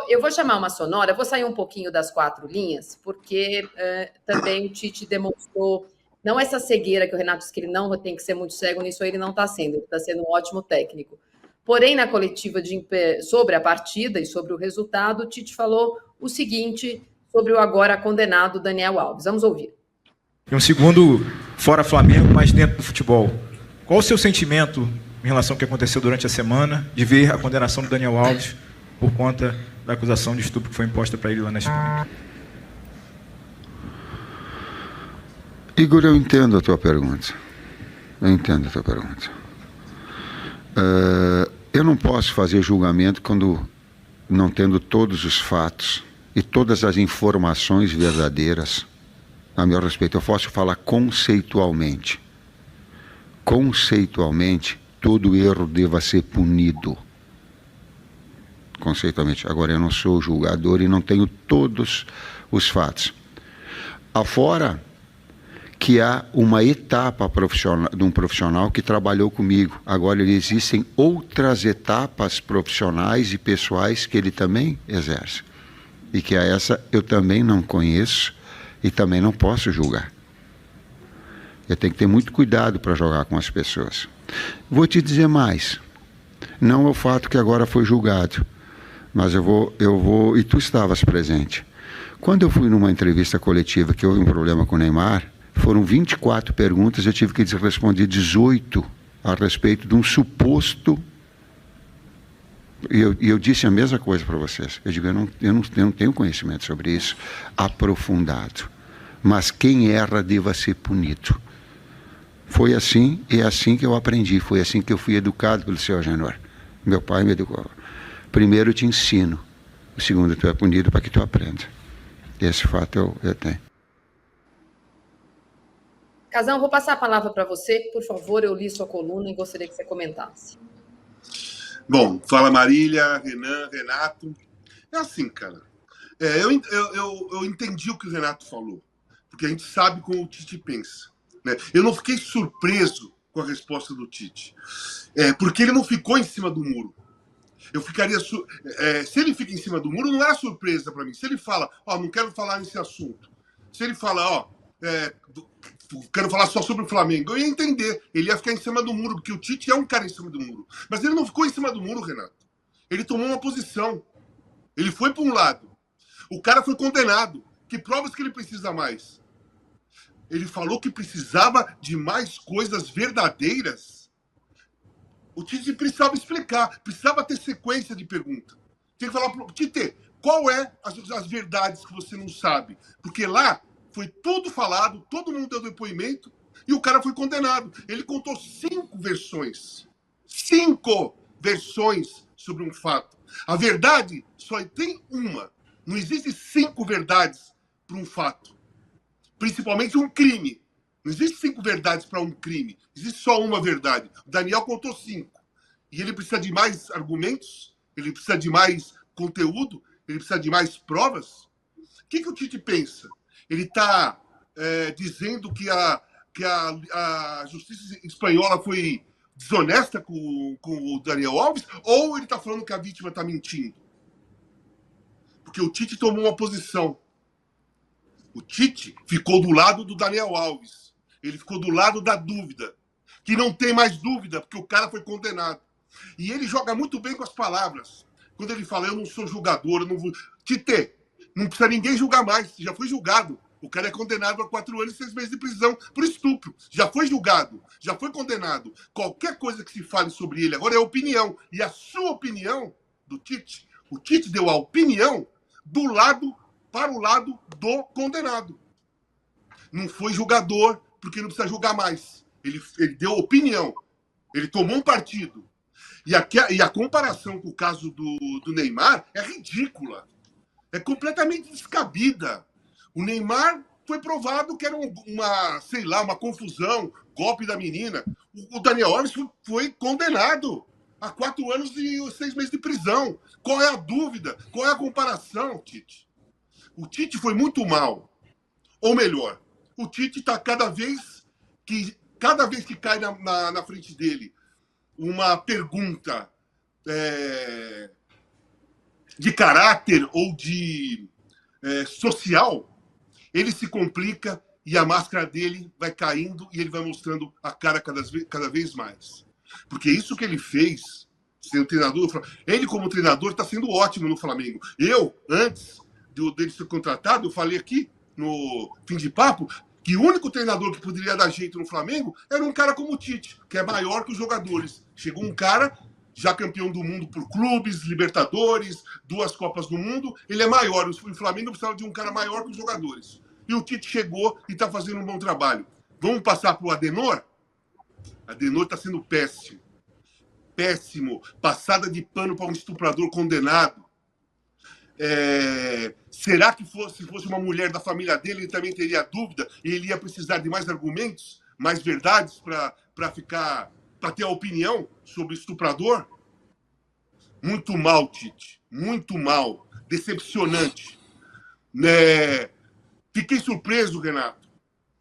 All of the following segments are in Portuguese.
eu vou chamar uma sonora, vou sair um pouquinho das quatro linhas, porque também o Tite demonstrou, não essa cegueira que o Renato disse que ele não tem que ser muito cego, nisso ele não está sendo, ele está sendo um ótimo técnico. Porém, na coletiva sobre a partida e sobre o resultado, o Tite falou o seguinte sobre o agora condenado Daniel Alves. Vamos ouvir. E um segundo, fora Flamengo, mas dentro do futebol. Qual o seu sentimento em relação ao que aconteceu durante a semana, de ver a condenação do Daniel Alves por conta da acusação de estupro que foi imposta para ele lá na Espanha? Igor, eu entendo a tua pergunta. Eu não posso fazer julgamento quando não tendo todos os fatos e todas as informações verdadeiras a meu respeito. Eu posso falar conceitualmente. Conceitualmente, todo erro deva ser punido. Conceitualmente. Agora, eu não sou julgador e não tenho todos os fatos. Afora que há uma etapa profissional, de um profissional que trabalhou comigo. Agora, existem outras etapas profissionais e pessoais que ele também exerce. E que a essa eu também não conheço e também não posso julgar. Eu tenho que ter muito cuidado para jogar com as pessoas. Vou te dizer mais. Não é o fato que agora foi julgado, mas eu vou, e tu estavas presente. Quando eu fui numa entrevista coletiva que houve um problema com o Neymar, foram 24 perguntas, eu tive que responder 18 a respeito de um suposto. E eu disse a mesma coisa para vocês. Eu digo, eu não tenho conhecimento sobre isso aprofundado. Mas quem erra deva ser punido. Foi assim, e é assim que eu aprendi, foi assim que eu fui educado pelo seu Agenor. Meu pai me educou. Primeiro eu te ensino, o segundo tu é punido para que tu aprenda. Esse fato eu tenho. Casão, vou passar a palavra para você, por favor, eu li sua coluna e gostaria que você comentasse. Bom, fala Marília, Renan, Renato. É assim, cara. Eu entendi o que o Renato falou, porque a gente sabe como o Tite pensa. Né? Eu não fiquei surpreso com a resposta do Tite, porque ele não ficou em cima do muro. Eu ficaria... se ele fica em cima do muro, não era surpresa para mim. Se ele fala, não quero falar nesse assunto. Se ele fala, quero falar só sobre o Flamengo, eu ia entender. Ele ia ficar em cima do muro, porque o Tite é um cara em cima do muro. Mas ele não ficou em cima do muro, Renato. Ele tomou uma posição. Ele foi para um lado. O cara foi condenado. Que provas que ele precisa mais? Ele falou que precisava de mais coisas verdadeiras. O Tite precisava explicar, precisava ter sequência de pergunta. Tem que falar para o Tite, qual é as verdades que você não sabe? Porque lá foi tudo falado, todo mundo deu depoimento e o cara foi condenado. Ele contou 5 versões. 5 versões sobre um fato. A verdade só tem uma. Não existe 5 verdades para um fato. Principalmente um crime. Não existe 5 verdades para um crime. Existe só uma verdade. O Daniel contou 5. E ele precisa de mais argumentos? Ele precisa de mais conteúdo? Ele precisa de mais provas? O que o Tite pensa? Ele está dizendo que a justiça espanhola foi desonesta com o Daniel Alves? Ou ele está falando que a vítima está mentindo? Porque o Tite tomou uma posição. O Tite ficou do lado do Daniel Alves. Ele ficou do lado da dúvida. Que não tem mais dúvida, porque o cara foi condenado. E ele joga muito bem com as palavras. Quando ele fala, eu não sou julgador, eu não vou... Tite, não precisa ninguém julgar mais. Já foi julgado. O cara é condenado a 4 anos e 6 meses de prisão por estupro. Já foi julgado. Já foi condenado. Qualquer coisa que se fale sobre ele agora é opinião. E a sua opinião do Tite, o Tite deu a opinião para o lado do condenado. Não foi julgador, porque não precisa julgar mais. Ele deu opinião. Ele tomou um partido. E a comparação com o caso do Neymar é ridícula. É completamente descabida. O Neymar foi provado que era uma confusão, golpe da menina. O Daniel Alves foi condenado a 4 anos e 6 meses de prisão. Qual é a dúvida? Qual é a comparação, Tite? O Tite foi muito mal. Ou melhor, o Tite está cada vez que cai na frente dele uma pergunta de caráter ou de social, ele se complica e a máscara dele vai caindo e ele vai mostrando a cara cada vez mais. Porque isso que ele fez, sendo treinador, ele como treinador está sendo ótimo no Flamengo. Eu, antes dele ser contratado, eu falei aqui no Fim de Papo que o único treinador que poderia dar jeito no Flamengo era um cara como o Tite, que é maior que os jogadores. Chegou um cara já campeão do mundo por clubes, Libertadores, 2 Copas do Mundo, ele é maior. O Flamengo precisava de um cara maior que os jogadores. E o Tite chegou e está fazendo um bom trabalho. Vamos passar para o Adenor? Adenor está sendo péssimo. Péssimo. Passada de pano para um estuprador condenado. Será que se fosse uma mulher da família dele, ele também teria dúvida e ele ia precisar de mais argumentos, mais verdades para ter a opinião sobre o estuprador? Muito mal, Tite. Muito mal. Decepcionante. Fiquei surpreso, Renato.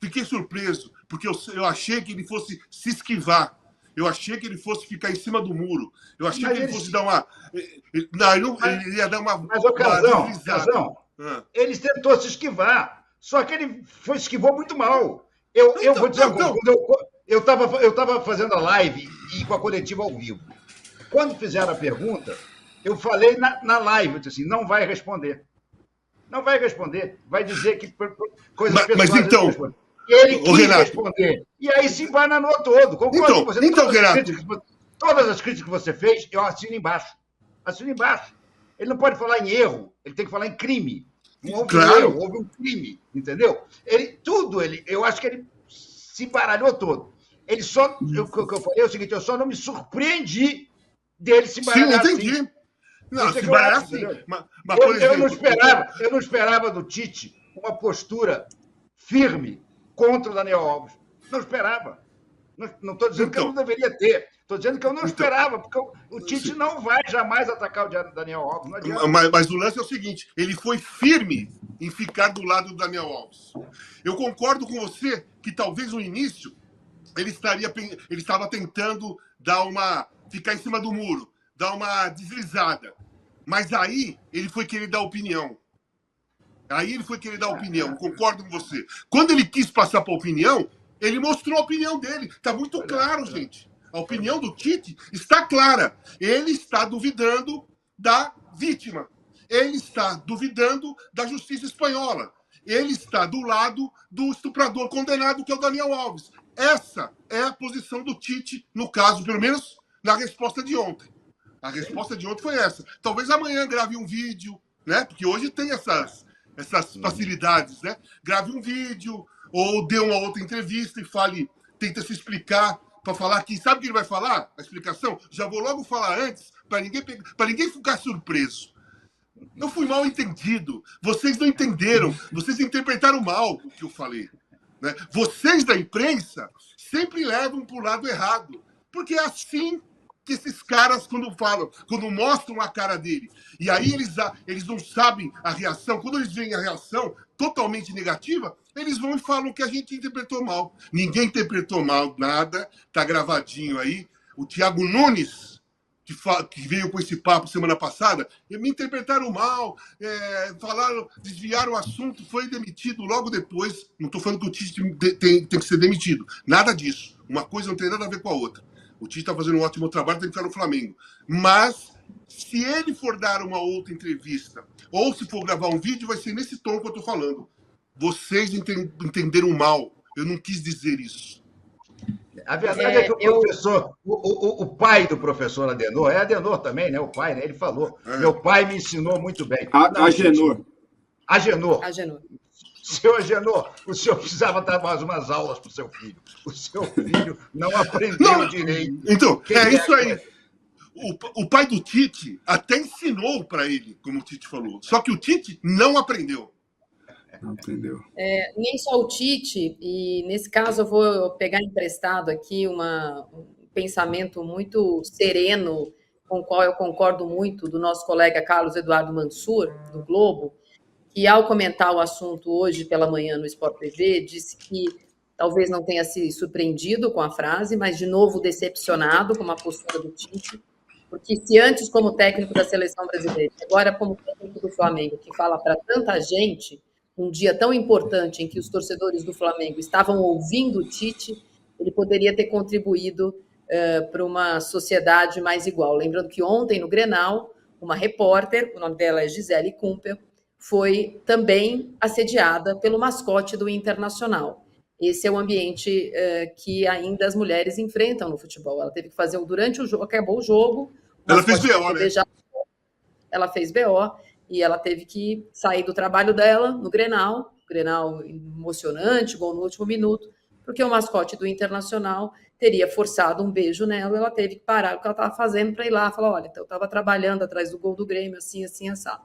Fiquei surpreso, porque eu achei que ele fosse se esquivar. Eu achei que ele fosse ficar em cima do muro. Eu achei que ele fosse dar uma... Ele ia dar uma... Mas, Casão, ele tentou se esquivar, só que ele esquivou muito mal. Eu vou dizer uma coisa. Eu estava fazendo a live e com a coletiva ao vivo. Quando fizeram a pergunta, eu falei na live, eu disse assim, não vai responder. Não vai responder. Vai dizer que coisas pessoais... Mas então... Ele quis responder. E aí se embananou todo. Concordo com você. Todas as críticas que você fez, eu assino embaixo. Assino embaixo. Ele não pode falar em erro, ele tem que falar em crime. Não houve um erro, houve um crime. Entendeu? Eu acho que ele se embaralhou todo. Ele só... O que eu falei é o seguinte, eu só não me surpreendi dele se embaralhar. Sim, entendi. Assim. Não, se embaralhar assim. Eu não esperava do Tite uma postura firme contra o Daniel Alves. Não esperava. Não estou dizendo que eu não deveria ter. Estou dizendo que eu não esperava, porque o Tite não vai jamais atacar o Daniel Alves. Não adianta. Mas o lance é o seguinte, ele foi firme em ficar do lado do Daniel Alves. Eu concordo com você que talvez no início ele estava tentando ficar em cima do muro, dar uma deslizada. Mas aí ele foi querer dar opinião. Concordo com você. Quando ele quis passar para a opinião, ele mostrou a opinião dele. Está muito claro, gente. A opinião do Tite está clara. Ele está duvidando da vítima. Ele está duvidando da justiça espanhola. Ele está do lado do estuprador condenado, que é o Daniel Alves. Essa é a posição do Tite, no caso, pelo menos na resposta de ontem. A resposta de ontem foi essa. Talvez amanhã grave um vídeo, né? Porque hoje tem essas facilidades, né? Grave um vídeo ou dê uma outra entrevista e tenta se explicar para falar que... Sabe o que ele vai falar? A explicação? Já vou logo falar antes, para ninguém ficar surpreso. Eu fui mal entendido. Vocês não entenderam. Vocês interpretaram mal o que eu falei. Né? Vocês da imprensa sempre levam para o lado errado. Porque é assim que esses caras, quando mostram a cara dele, e aí eles não sabem a reação, quando eles veem a reação totalmente negativa, eles vão e falam que a gente interpretou mal. Ninguém interpretou mal nada, tá gravadinho aí. O Thiago Nunes, que veio com esse papo semana passada, me interpretaram mal, desviaram o assunto, foi demitido logo depois. Não estou falando que o Tite tem que ser demitido. Nada disso. Uma coisa não tem nada a ver com a outra. O Tite está fazendo um ótimo trabalho, tem que ficar no Flamengo. Mas, se ele for dar uma outra entrevista, ou se for gravar um vídeo, vai ser nesse tom que eu estou falando. Vocês entenderam mal. Eu não quis dizer isso. A verdade é que o professor, o pai do professor Adenor, é Adenor também, né? O pai, né? Ele falou. Meu pai me ensinou muito bem. Agenor. Senhor Agenor, o senhor precisava dar mais umas aulas para o seu filho. O seu filho não aprendeu direito. Então, isso aí. O pai do Tite até ensinou para ele, como o Tite falou. Só que o Tite não aprendeu. Não aprendeu. Nem só o Tite, e nesse caso eu vou pegar emprestado aqui um pensamento muito sereno, com o qual eu concordo muito, do nosso colega Carlos Eduardo Mansur, do Globo, que, ao comentar o assunto hoje pela manhã no Sport TV, disse que talvez não tenha se surpreendido com a frase, mas, de novo, decepcionado com a postura do Tite, Porque se antes, como técnico da seleção brasileira, agora como técnico do Flamengo, que fala para tanta gente, um dia tão importante em que os torcedores do Flamengo estavam ouvindo o Tite, ele poderia ter contribuído para uma sociedade mais igual. Lembrando que ontem, no Grenal, uma repórter, o nome dela é Gisele Kumpel, foi também assediada pelo mascote do Internacional. Esse é o ambiente que ainda as mulheres enfrentam no futebol. Ela teve que fazer durante o jogo, acabou o jogo. Ela fez BO, né? Ela fez BO e ela teve que sair do trabalho dela no Grenal emocionante, gol no último minuto, porque o mascote do Internacional teria forçado um beijo nela, ela teve que parar o que ela estava fazendo para ir lá, falar, olha, então eu estava trabalhando atrás do gol do Grêmio, assim, assim, assado.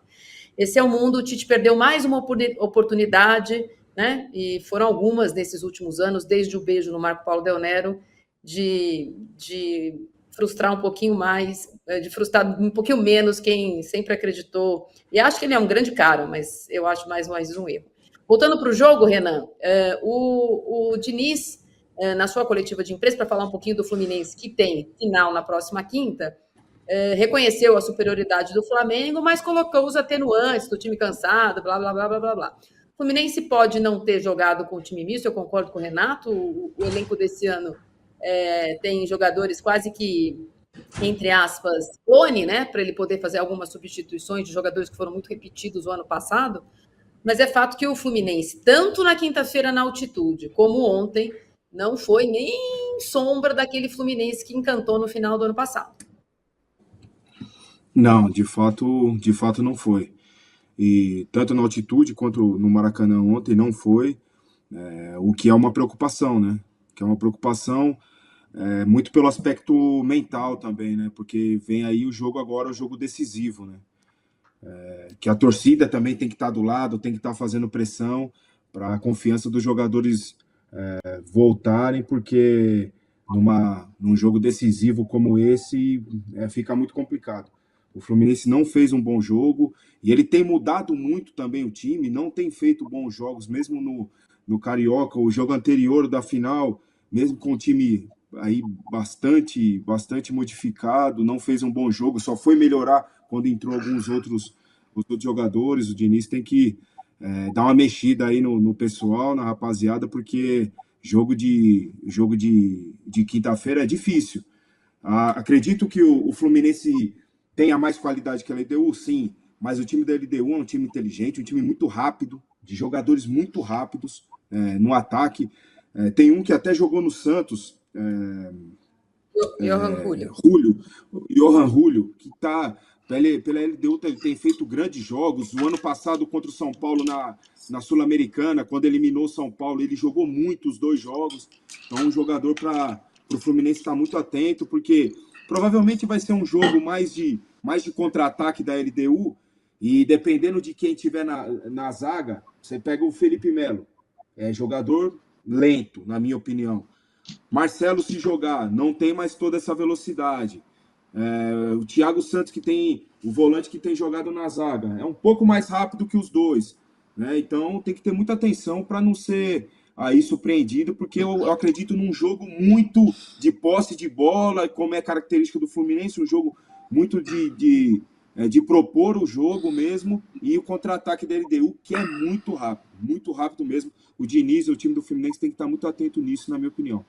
Esse é o mundo, o Tite perdeu mais uma oportunidade, né? E foram algumas nesses últimos anos, desde o beijo no Marco Paulo Del Nero, de frustrar um pouquinho mais, de frustrar um pouquinho menos quem sempre acreditou. E acho que ele é um grande cara, mas eu acho mais um erro. Voltando para o jogo, Renan, o Diniz, na sua coletiva de imprensa, para falar um pouquinho do Fluminense, que tem final na próxima quinta, reconheceu a superioridade do Flamengo, mas colocou os atenuantes do time cansado, blá, blá, blá, blá, blá, blá. O Fluminense pode não ter jogado com o time misto, eu concordo com o Renato, o elenco desse ano tem jogadores quase que, entre aspas, clone, né, para ele poder fazer algumas substituições de jogadores que foram muito repetidos o ano passado, mas é fato que o Fluminense, tanto na quinta-feira na altitude, como ontem, não foi nem sombra daquele Fluminense que encantou no final do ano passado. Não, de fato não foi. E tanto na altitude quanto no Maracanã ontem não foi, o que é uma preocupação, né? Que é uma preocupação muito pelo aspecto mental também, né? Porque vem aí o jogo agora, o jogo decisivo, né? Que a torcida também tem que estar do lado, tem que estar fazendo pressão para a confiança dos jogadores voltarem, porque num jogo decisivo como esse fica muito complicado. O Fluminense não fez um bom jogo e ele tem mudado muito também o time, não tem feito bons jogos, mesmo no Carioca, o jogo anterior da final, mesmo com o time aí bastante modificado, não fez um bom jogo, só foi melhorar quando entrou os outros jogadores. O Diniz tem que dar uma mexida aí no pessoal, na rapaziada, porque jogo de quinta-feira é difícil. Acredito que o Fluminense tenha mais qualidade que a LDU, sim, mas o time da LDU é um time inteligente, um time muito rápido, de jogadores muito rápidos no ataque. Tem um que até jogou no Santos, Johan Julio, que está pela LDU, tem feito grandes jogos. O ano passado contra o São Paulo na Sul-Americana, quando eliminou o São Paulo, ele jogou muito os 2 jogos. Então, um jogador para o Fluminense estar muito atento, porque provavelmente vai ser um jogo mais de contra-ataque da LDU, e dependendo de quem tiver na zaga, você pega o Felipe Melo, jogador lento, na minha opinião. Marcelo, se jogar, não tem mais toda essa velocidade. O Thiago Santos, que tem o volante que tem jogado na zaga, é um pouco mais rápido que os dois, né? Então tem que ter muita atenção para não ser aí surpreendido, porque eu acredito num jogo muito de posse de bola, como é característica do Fluminense, um jogo muito de propor o jogo mesmo, e o contra-ataque da LDU, que é muito rápido mesmo. O Diniz e o time do Fluminense tem que estar muito atento nisso, na minha opinião.